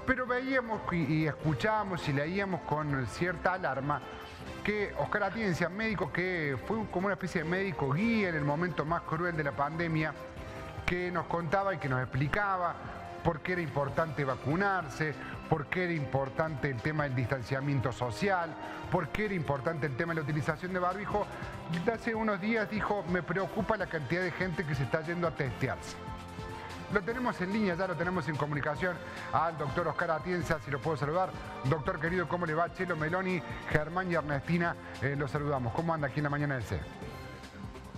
Pero veíamos y escuchábamos y leíamos con cierta alarma que Oscar Atienza, médico que fue como una especie de médico guía en el momento más cruel de la pandemia, que nos contaba y que nos explicaba por qué era importante vacunarse, por qué era importante el tema del distanciamiento social, por qué era importante el tema de la utilización de barbijo. Hace unos días dijo, me preocupa la cantidad de gente que se está yendo a testearse. Lo tenemos en línea, ya lo tenemos en comunicación al doctor Oscar Atienza, si lo puedo saludar. Doctor querido, ¿cómo le va? Chelo Meloni, Germán y Ernestina, los saludamos. ¿Cómo anda aquí en la mañana del C?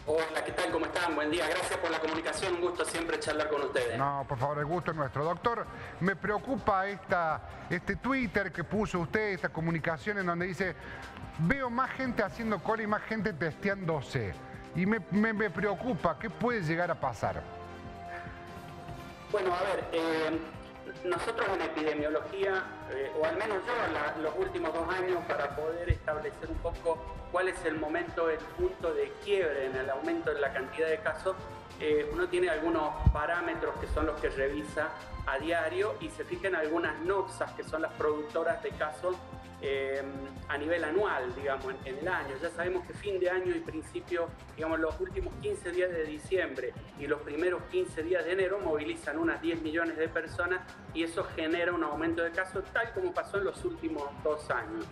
Hola, ¿qué tal? ¿Cómo están? Buen día. Gracias por la comunicación. Un gusto siempre charlar con ustedes. No, por favor, el gusto es nuestro. Doctor, me preocupa este Twitter que puso usted, esta comunicación en donde dice, veo más gente haciendo cola y más gente testeándose. Y me preocupa, ¿qué puede llegar a pasar? Bueno, a ver, nosotros en epidemiología, o al menos yo los últimos 2 años, para poder establecer un poco cuál es el momento, el punto de quiebre en el aumento de la cantidad de casos, uno tiene algunos parámetros que son los que revisa a diario y se fija en algunas noxas que son las productoras de casos a nivel anual, digamos, en el año. Ya sabemos que fin de año y principio, digamos, los últimos 15 días de diciembre y los primeros 15 días de enero movilizan unas 10 millones de personas y eso genera un aumento de casos tal como pasó en los últimos 2 años.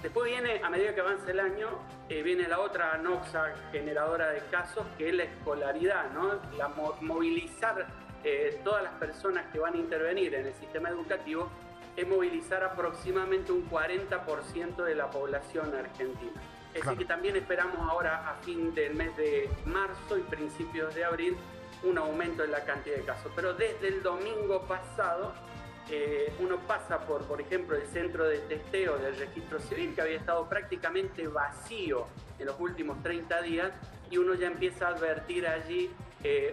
Después viene, a medida que avanza el año, viene la otra noxa generadora de casos, que es la escolaridad, ¿no? Movilizar todas las personas que van a intervenir en el sistema educativo es movilizar aproximadamente un 40% de la población argentina. Es decir, que también esperamos ahora a fin del mes de marzo y principios de abril un aumento en la cantidad de casos. Pero desde el domingo pasado uno pasa por ejemplo, el centro de testeo del registro civil, que había estado prácticamente vacío en los últimos 30 días, y uno ya empieza a advertir allí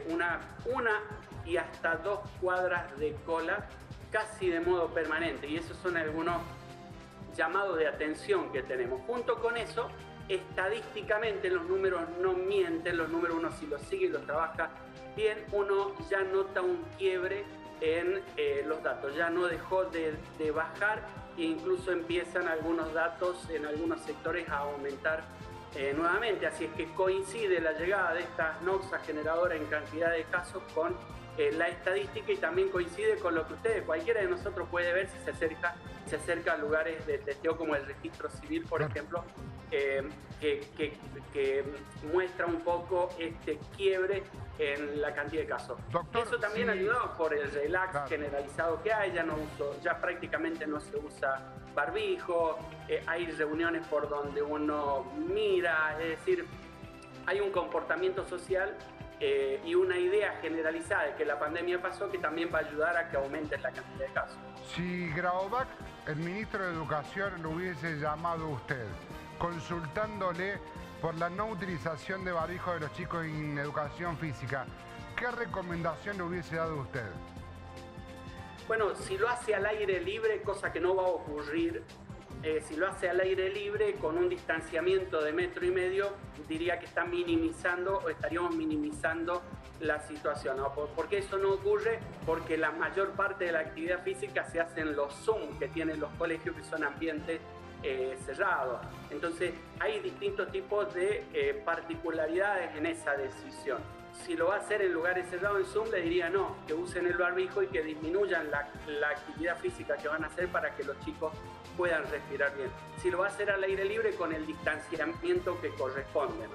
una y hasta 2 cuadras de cola casi de modo permanente, y esos son algunos llamados de atención que tenemos. Junto con eso, estadísticamente los números no mienten, los números uno si los sigue y los trabaja bien, uno ya nota un quiebre en los datos, ya no dejó de bajar e incluso empiezan algunos datos en algunos sectores a aumentar nuevamente, así es que coincide la llegada de estas noxas generadoras en cantidad de casos con la estadística y también coincide con lo que cualquiera de nosotros puede ver si se acerca a lugares de testeo como el registro civil, por ejemplo, que muestra un poco este quiebre en la cantidad de casos. Doctor, eso también ayudado por el relax generalizado que hay, ya prácticamente no se usa barbijo, hay reuniones por donde uno mira, es decir, hay un comportamiento social y una idea generalizada de que la pandemia pasó que también va a ayudar a que aumente la cantidad de casos. Si Grabovac, el ministro de Educación, lo hubiese llamado a usted, consultándole por la no utilización de barbijo de los chicos en educación física, ¿qué recomendación le hubiese dado usted? Bueno, si lo hace al aire libre, cosa que no va a ocurrir, si lo hace al aire libre con un distanciamiento de 1,5 metros, diría que está minimizando o estaríamos minimizando la situación, ¿no? ¿Por qué eso no ocurre? Porque la mayor parte de la actividad física se hace en los Zoom que tienen los colegios, que son ambientes cerrados. Entonces hay distintos tipos de particularidades en esa decisión. Si lo va a hacer en lugares cerrados en Zoom, le diría no, que usen el barbijo y que disminuyan la actividad física que van a hacer para que los chicos puedan respirar bien. Si lo va a hacer al aire libre, con el distanciamiento que corresponde, ¿no?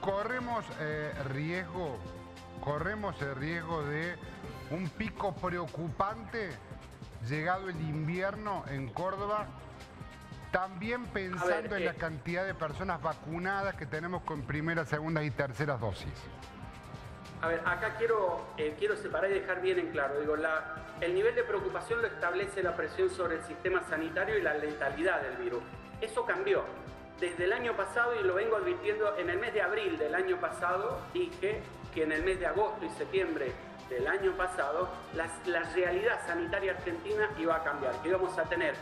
Corremos el riesgo de un pico preocupante llegado el invierno en Córdoba, también pensando en la cantidad de personas vacunadas que tenemos con primeras, segundas y terceras dosis. A ver, acá quiero separar y dejar bien en claro. Digo, el nivel de preocupación lo establece la presión sobre el sistema sanitario y la letalidad del virus. Eso cambió. Desde el año pasado, y lo vengo advirtiendo, en el mes de abril del año pasado, dije que en el mes de agosto y septiembre del año pasado, la realidad sanitaria argentina iba a cambiar, que íbamos a tener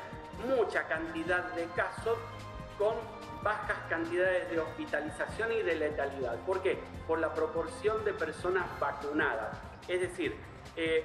mucha cantidad de casos con bajas cantidades de hospitalización y de letalidad. ¿Por qué? Por la proporción de personas vacunadas. Es decir,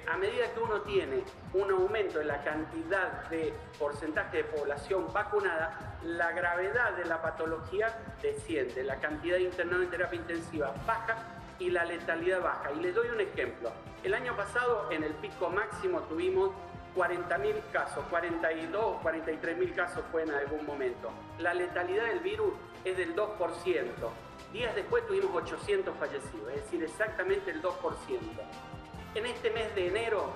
A medida que uno tiene un aumento en la cantidad de porcentaje de población vacunada, la gravedad de la patología desciende, la cantidad de internados en terapia intensiva baja y la letalidad baja. Y les doy un ejemplo. El año pasado, en el pico máximo, tuvimos 40.000 casos, 42 o 43.000 casos fue en algún momento. La letalidad del virus es del 2%. Días después tuvimos 800 fallecidos, es decir, exactamente el 2%. En este mes de enero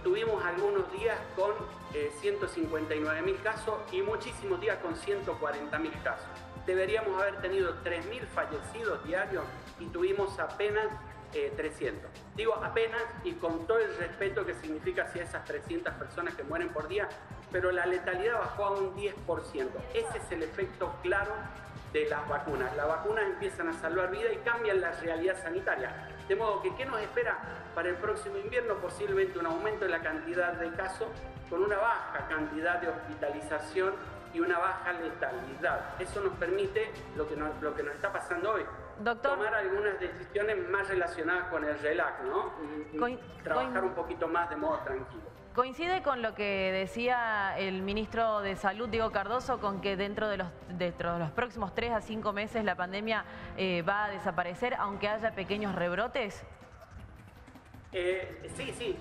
tuvimos algunos días con 159.000 casos y muchísimos días con 140.000 casos. Deberíamos haber tenido 3.000 fallecidos diarios y tuvimos apenas 300. Digo apenas y con todo el respeto que significa hacia esas 300 personas que mueren por día, pero la letalidad bajó a un 10%. Ese es el efecto claro de las vacunas. Las vacunas empiezan a salvar vidas y cambian la realidad sanitaria. De modo que, ¿qué nos espera para el próximo invierno? Posiblemente un aumento de la cantidad de casos con una baja cantidad de hospitalización y una baja letalidad. Eso nos permite lo que nos está pasando hoy. Doctor, tomar algunas decisiones más relacionadas con el relax, ¿no? Trabajar un poquito más de modo tranquilo. ¿Coincide con lo que decía el ministro de Salud, Diego Cardoso, con que dentro de los próximos 3 a 5 meses la pandemia va a desaparecer, aunque haya pequeños rebrotes? Sí.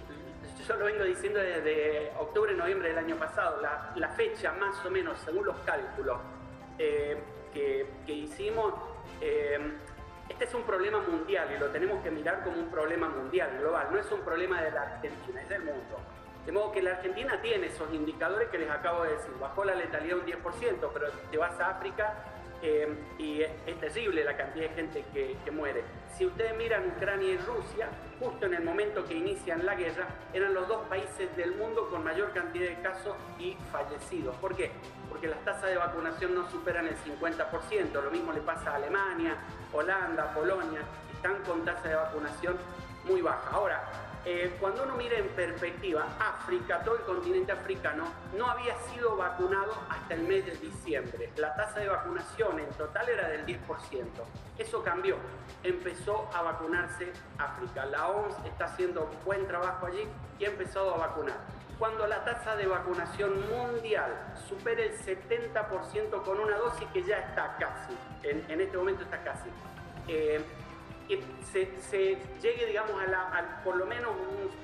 Yo lo vengo diciendo desde octubre, noviembre del año pasado. La fecha, más o menos, según los cálculos que hicimos, este es un problema mundial y lo tenemos que mirar como un problema mundial, global. No es un problema de la Argentina, es del mundo. De modo que la Argentina tiene esos indicadores que les acabo de decir. Bajó la letalidad un 10%, pero te vas a África y es terrible la cantidad de gente que muere. Si ustedes miran Ucrania y Rusia, justo en el momento que inician la guerra, eran los dos países del mundo con mayor cantidad de casos y fallecidos. ¿Por qué? Porque las tasas de vacunación no superan el 50%. Lo mismo le pasa a Alemania, Holanda, Polonia. Están con tasa de vacunación muy baja. Ahora, cuando uno mira en perspectiva, África, todo el continente africano, no había sido vacunado hasta el mes de diciembre. La tasa de vacunación en total era del 10%. Eso cambió. Empezó a vacunarse África. La OMS está haciendo buen trabajo allí y ha empezado a vacunar. Cuando la tasa de vacunación mundial supere el 70% con una dosis que ya está casi, en este momento está casi, se llegue, digamos, por lo menos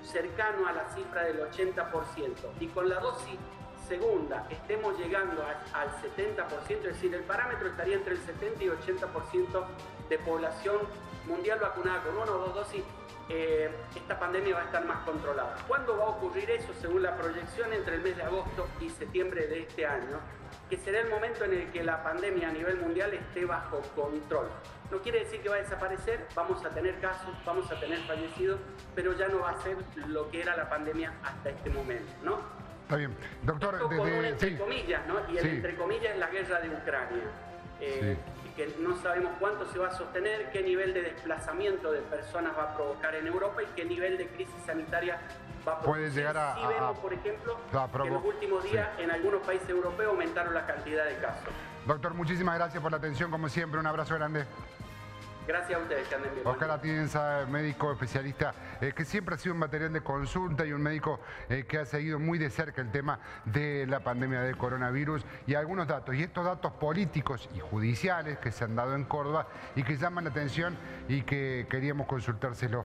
cercano a la cifra del 80%, y con la dosis segunda estemos llegando al 70%, es decir, el parámetro estaría entre el 70 y 80% de población mundial vacunada con 1 o 2 dosis, esta pandemia va a estar más controlada. ¿Cuándo va a ocurrir eso? Según la proyección, entre el mes de agosto y septiembre de este año, que será el momento en el que la pandemia a nivel mundial esté bajo control. No quiere decir que va a desaparecer, vamos a tener casos, vamos a tener fallecidos, pero ya no va a ser lo que era la pandemia hasta este momento, ¿no? Está bien. Doctor, esto con un entre comillas, ¿no? Y el entre comillas es la guerra de Ucrania. Que no sabemos cuánto se va a sostener, qué nivel de desplazamiento de personas va a provocar en Europa y qué nivel de crisis sanitaria va a provocar. Puede llegar a... Sí vemos, por ejemplo, que en los últimos días en algunos países europeos aumentaron la cantidad de casos. Doctor, muchísimas gracias por la atención, como siempre. Un abrazo grande. Gracias a ustedes, que anden bien. Oscar Atienza, médico especialista, que siempre ha sido un material de consulta y un médico que ha seguido muy de cerca el tema de la pandemia del coronavirus y algunos datos. Y estos datos políticos y judiciales que se han dado en Córdoba y que llaman la atención y que queríamos consultárselo.